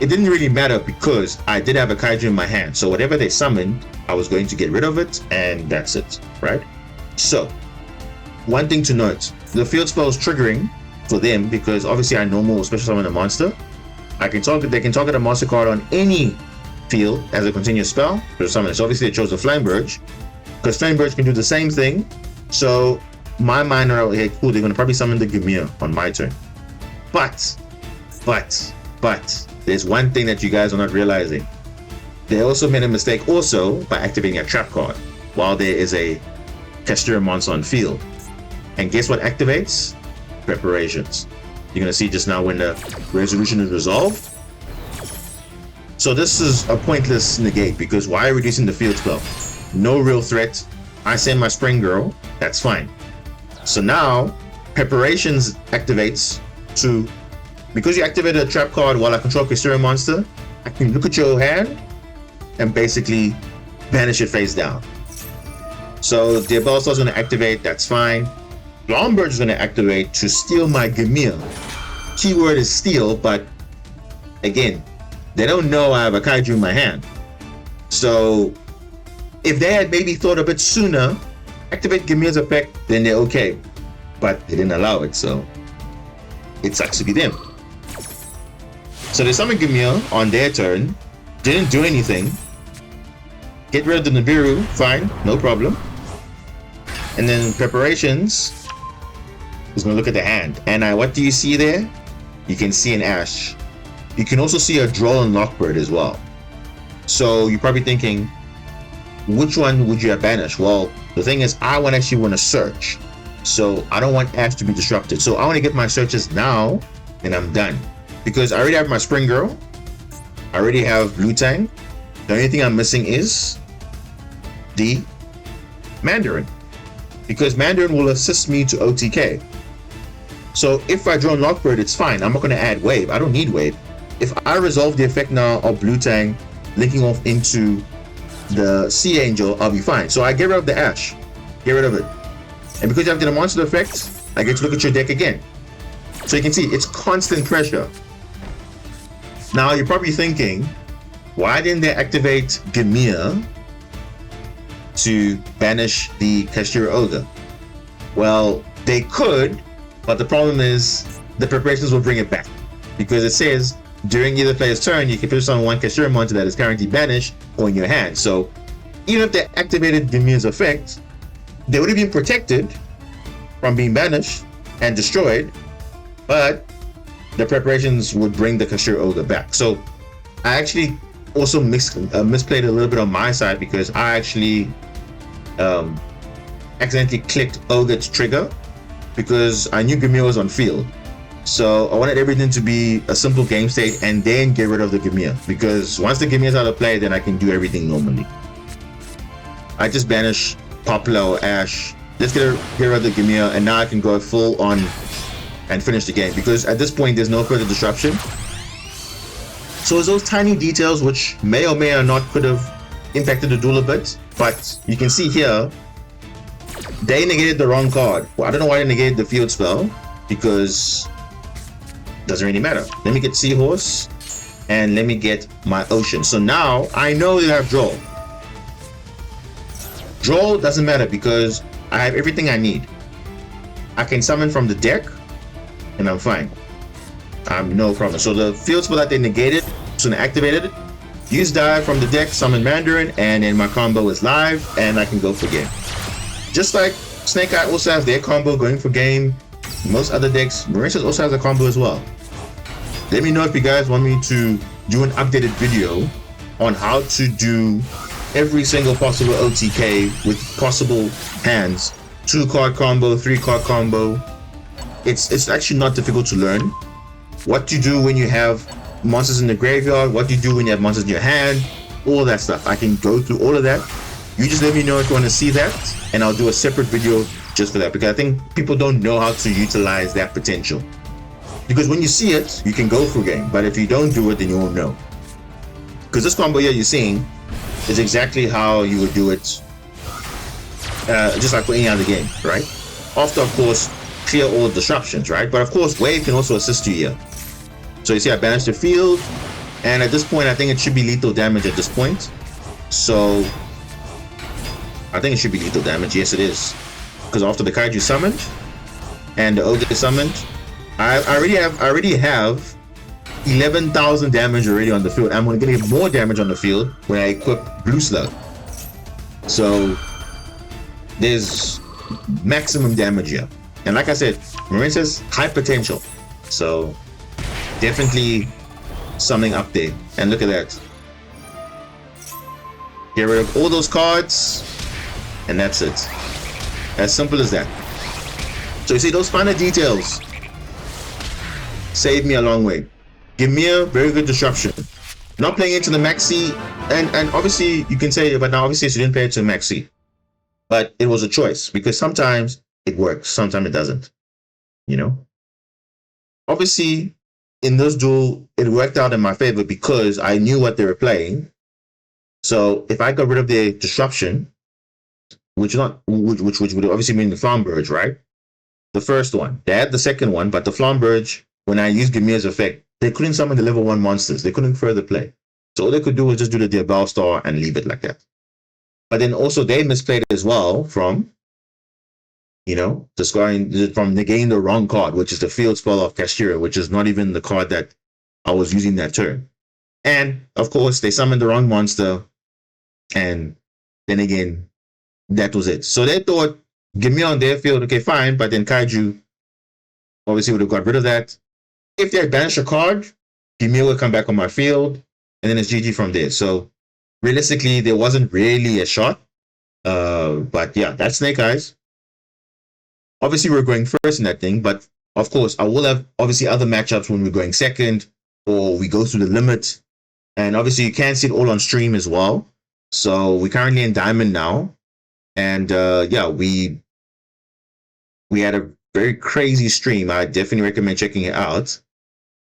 it didn't really matter, because I did have a Kaiju in my hand. So whatever they summoned, I was going to get rid of it, and that's it, right? So one thing to note, the field spell is triggering for them, because obviously I normal special summon a monster. They can target a monster card on any field as a continuous spell to summon it. So obviously they chose the Flamberge, because Flamberge can do the same thing. So my mind are, okay, cool, they're gonna probably summon the Gamia on my turn. But there's one thing that you guys are not realizing. They also made a mistake also by activating a trap card while there is a Casteria monster on field. And guess what activates? Preparations. You're gonna see just now when the resolution is resolved. So this is a pointless negate, because why reducing the field spell? No real threat. I send my Spring Girl, that's fine. So now Preparations activates to, because you activated a trap card while I control Casteria monster, I can look at your hand and basically banish it face down. So the Bellstar is going to activate, that's fine. Flamberge is going to activate to steal my Gamia. Keyword is steal, but again, they don't know I have a Kaiju in my hand. So if they had maybe thought a bit sooner, activate Gamia's effect, then they're okay. But they didn't allow it, so it sucks to be them. So they summoned Gamia on their turn, didn't do anything. Get rid of the Nibiru, fine, no problem. And then Preparations is going to look at the hand. And what do you see there? You can see an Ash. You can also see a Droll and Lockbird as well. So you're probably thinking, which one would you have banished? Well, the thing is, I actually want to search. So I don't want Ash to be disrupted. So I want to get my searches now, and I'm done. Because I already have my Spring Girl. I already have Blue Tang. The only thing I'm missing is the Mandarin. Because Mandarin will assist me to OTK. So if I draw Lockbird, it's fine. I'm not going to add Wave. I don't need Wave. If I resolve the effect now of Blue Tang linking off into the Sea Angel, I'll be fine. So I get rid of the Ash. Get rid of it. And because you have the monster effect, I get to look at your deck again. So you can see it's constant pressure. Now you're probably thinking, why didn't they activate Gamia to banish the Kashira Ogre. Well, they could, but the problem is the preparations will bring it back, because it says during either player's turn you can put on one Kashira monster that is currently banished or in your hand. So even if they activated Dimir's effect, they would have been protected from being banished and destroyed, but the preparations would bring the Kashira Ogre back. So I actually also misplayed a little bit on my side, because I actually accidentally clicked Ogre to trigger because I knew Gamir was on field. So I wanted everything to be a simple game state and then get rid of the Gamir, because once the Gamir is out of play, then I can do everything normally. I just banish Poplar or Ash, just get rid of the Gamir, and now I can go full on and finish the game, because at this point there's no further disruption. So it's those tiny details which may or may not could have impacted the duel a bit, but you can see here they negated the wrong card. Well, I don't know why they negated the field spell, because it doesn't really matter. Let me get Seahorse and let me get my Ocean. So now I know they have Draw. Draw doesn't matter because I have everything I need. I can summon from the deck and I'm fine. No problem. So the field spell that they negated, so they activated it, use die from the deck, summon Mandarin, and then my combo is live and I can go for game. Just like Snake Eye also has their combo going for game, most other decks, Mauritius also has a combo as well. Let me know if you guys want me to do an updated video on how to do every single possible OTK with possible hands. 2-card combo, 3-card combo. It's actually not difficult to learn. What you do when you have monsters in the graveyard, what you do when you have monsters in your hand, all that stuff. I can go through all of that. You just let me know if you want to see that, and I'll do a separate video just for that, because I think people don't know how to utilize that potential. Because when you see it, you can go through game, but if you don't do it, then you won't know. Because this combo here you're seeing is exactly how you would do it, just like for any other game, right? After, of course, clear all the disruptions, right? But of course, Wave can also assist you here. So you see I banished the field, and at this point I think it should be lethal damage at this point. So I think it should be lethal damage. Yes, it is, because after the Kaiju summoned and the Ogre summoned, I already have 11,000 damage already on the field. I'm going to get more damage on the field when I equip Blue Slug. So there's maximum damage here. And like I said, Marine says high potential. So definitely something up there. And look at that. Get rid of all those cards, and that's it. As simple as that. So you see, those finer details saved me a long way. Give me a very good disruption. Not playing into the maxi, and obviously you can say, but now obviously you didn't play it to maxi. But it was a choice, because sometimes it works, sometimes it doesn't. You know? Obviously, in this duel, it worked out in my favor because I knew what they were playing. So if I got rid of their disruption, which would obviously mean the Flamberge, right? The first one. They had the second one, but the Flamberge, when I used Gamir's effect, they couldn't summon the level 1 monsters. They couldn't further play. So all they could do was just do the Diabell Star and leave it like that. But then also they misplayed as well from, you know, from negating the wrong card, which is the field spell of Kashira, which is not even the card that I was using that turn. And of course, they summoned the wrong monster, and then again, that was it. So they thought, give me on their field, okay, fine, but then Kaiju obviously would have got rid of that. If they had banished a card, Gimir would come back on my field, and then it's GG from there. So realistically, there wasn't really a shot. But yeah, that's Snake Eyes. Obviously, we're going first in that thing, but of course, I will have obviously other matchups when we're going second, or we go through the limit. And obviously, you can see it all on stream as well. So we're currently in Diamond now. And yeah, we had a very crazy stream. I definitely recommend checking it out.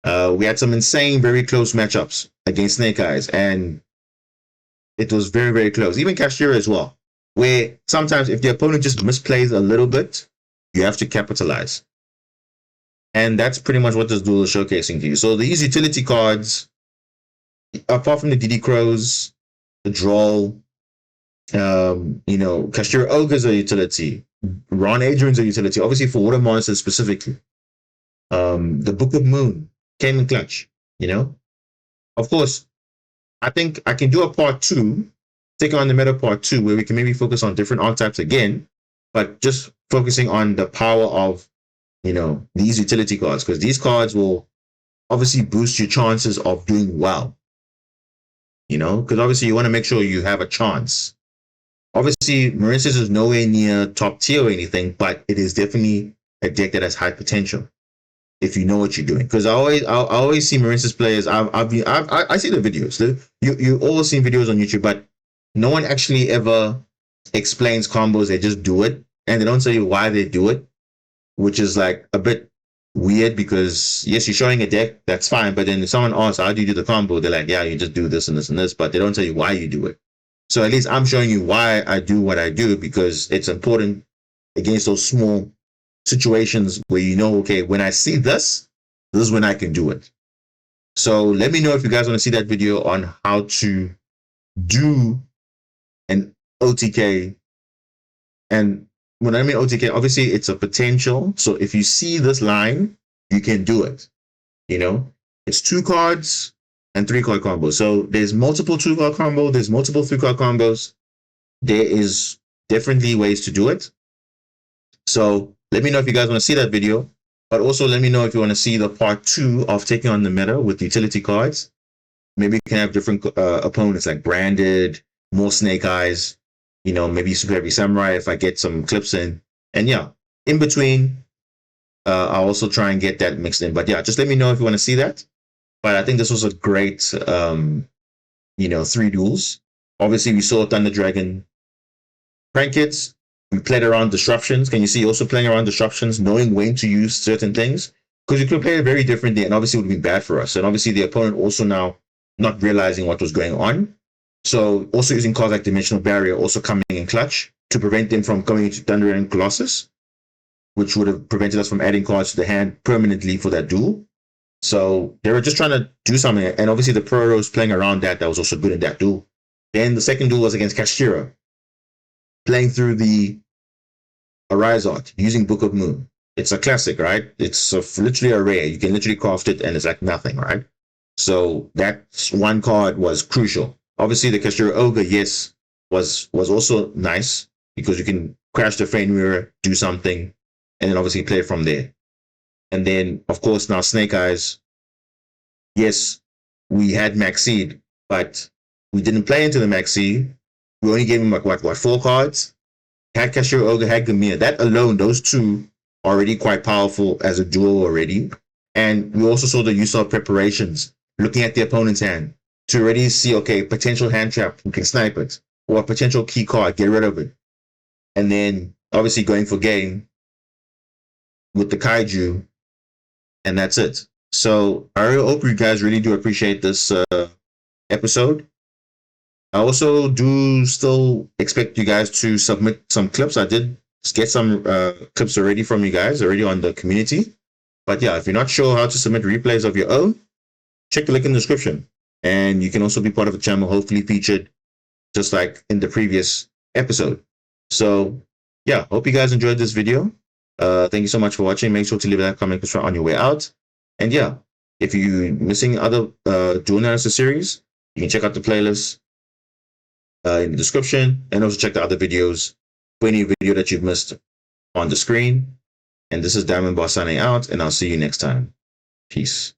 We had some insane, very close matchups against Snake Eyes, and it was very, very close. Even Kashira as well, where sometimes if the opponent just misplays a little bit, you have to capitalize. And that's pretty much what this duel is showcasing to you. So these utility cards, apart from the DD Crows, the Droll, Kashira Ogre's a utility. Ron Adrian's a utility. Obviously for water monsters specifically. The Book of Moon came in clutch. Of course, I think I can do a part 2, take on the meta part 2, where we can maybe focus on different archetypes again, but just focusing on the power of these utility cards, because these cards will obviously boost your chances of doing well. Because obviously you want to make sure you have a chance. Obviously, Marissa's is nowhere near top tier or anything, but it is definitely a deck that has high potential if you know what you're doing. Because I always see Marissa's players. I see the videos. You all seen videos on YouTube, but no one actually ever explains combos. They just do it, and they don't tell you why they do it, which is like a bit weird. Because yes, you're showing a deck, that's fine, but then if someone asks how do you do the combo, they're like, yeah, you just do this and this and this, but they don't tell you why you do it. So at least I'm showing you why I do what I do, because it's important against those small situations where okay, when I see this is when I can do it. So let me know if you guys want to see that video on how to do an OTK. And when I mean OTK, obviously it's a potential. So if you see this line, you can do it. It's 2 cards and 3 card combos. So there's multiple 2 card combos, there's multiple 3 card combos. There is definitely ways to do it. So let me know if you guys want to see that video, but also let me know if you want to see the part 2 of taking on the meta with utility cards. Maybe you can have different opponents like Branded, more Snake Eyes, maybe Super Heavy Samurai if I get some clips in. And yeah, in between, I'll also try and get that mixed in. But yeah, just let me know if you want to see that. But I think this was a great, 3 duels. Obviously, we saw Thunder Dragon Prank Kids. We played around disruptions. Can you see also playing around disruptions, knowing when to use certain things? Because you could play it very differently, and obviously it would be bad for us. And obviously the opponent also now not realizing what was going on. So also using cards like Dimensional Barrier also coming in clutch to prevent them from going into Thunder and Colossus, which would have prevented us from adding cards to the hand permanently for that duel. So they were just trying to do something. And obviously the Pro Rose playing around that was also good in that duel. Then the second duel was against Kashira, playing through the Arise art using Book of Moon. It's a classic, right? It's literally a rare. You can literally craft it and it's like nothing, right? So that 1 card was crucial. Obviously the Kashira Ogre, yes, was also nice because you can crash the Fane Mirror, do something, and then obviously play from there. And then, of course, now Snake Eyes. Yes, we had Max Seed, but we didn't play into the Max Seed. We only gave him like what 4 cards? Had Kashira Ogre, had Gamia. That alone, those 2 are already quite powerful as a duo already. And we also saw the use of preparations, looking at the opponent's hand to already see, okay, potential hand trap, we can snipe it, or a potential key card, get rid of it. And then obviously going for game with the Kaiju, and that's it. So I hope you guys really do appreciate this episode. I also do still expect you guys to submit some clips. I did get some clips already from you guys, already on the community. But yeah, if you're not sure how to submit replays of your own, check the link in the description. And you can also be part of the channel, hopefully featured just like in the previous episode. So yeah, hope you guys enjoyed this video. Thank you so much for watching. Make sure to leave that comment on your way out. And yeah, if you're missing other Duel Analysis series, you can check out the playlist in the description, and also check the other videos for any video that you've missed on the screen. And this is Diamond Boss signing out, and I'll see you next time. Peace.